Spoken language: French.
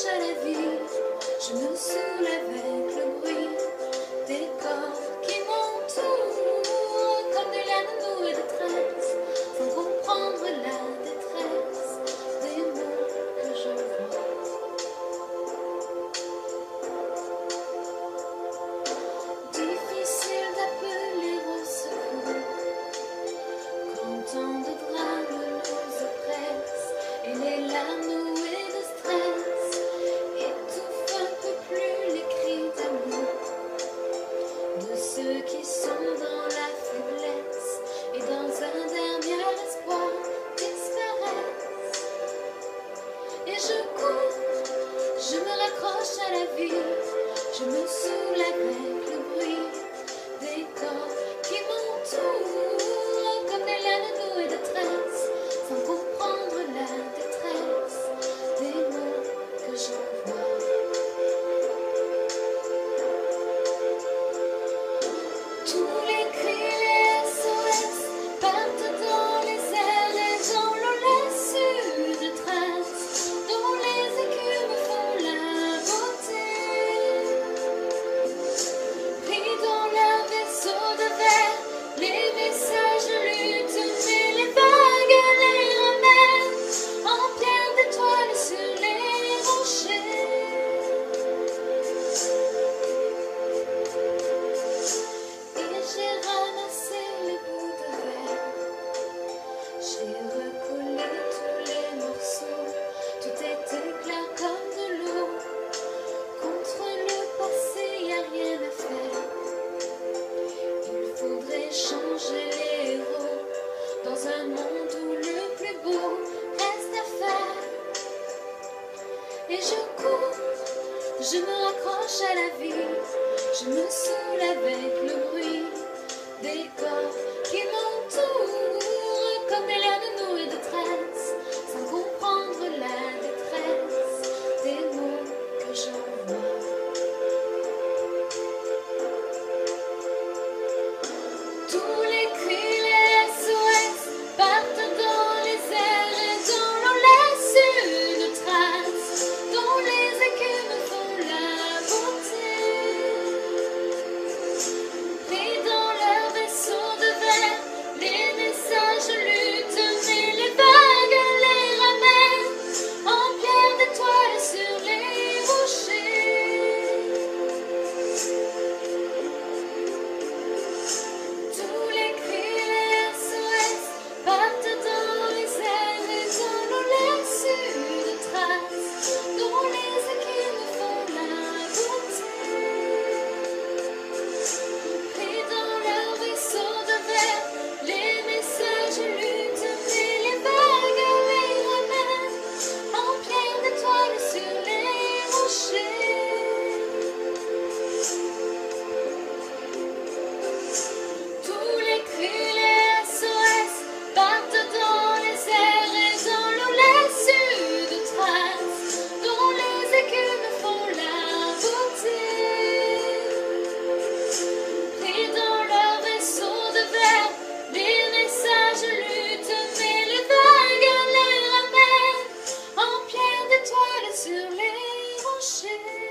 m'accroche à la vie, je me saoule avec le bruit des corps qui m'entourent, comme des lianes nouées de tresse, sans comprendre la détresse des mots que je vois. Difficile d'appeler au secours quand tant de drames nous oppressent et les larmes nouées de stress étouffent un peu plus les cris d'amour de ceux qui sont dans la faiblesse et dans un dernier espoir disparaissent. Et je cours, je me raccroche à la vie, je me saoule avec le bruit des corps qui m'entourent, comme des lianes nouées de tresse, sans comprendre la détresse des mots que j'envoie. Tous les cris, les SOS partent dans les airs et dans l'eau lassue de traces dont les écumes font la beauté. Pris dans leur vaisseau de verre, les messages luttent, mais les vagues les ramènent en pierre d'étoiles sur les rochers. Et j'ai ramassé les bouts de verre, j'ai recollé tous les morceaux, tout était clair comme de l'eau. Contre le passé, y a rien à faire. Il faudrait changer les héros dans un monde où le plus beau reste à faire. Et je cours, je me raccroche à la vie, je me saoule avec le bruit des corps qui m'entourent, comme des lianes nouées de tresse, sans comprendre la détresse des mots que j'envoie. Tous les cris, les SOS partent dans les airs et dans l'eau lassue de traces dont les écumes font la beauté. Pris dans leur vaisseau de verre, les messages luttent, mais les vagues les ramènent en pierre d'étoiles sur les rochers. Tous les cris, les SOS partent dans les airs et dans l'eau lassue de traces dont les écumes font la beauté. Pris dans leur vaisseau de verre, les messages luttent, mais les vagues les ramènent en pierre d'étoiles sur les rochers. Tous les cris, les SOS partent dans les airs et dans l'eau lassue de traces dont les écumes font la beauté. Pris dans leur vaisseau de verre, les messages luttent, mais les vagues les ramènent en pierre d'étoiles sur les rochers.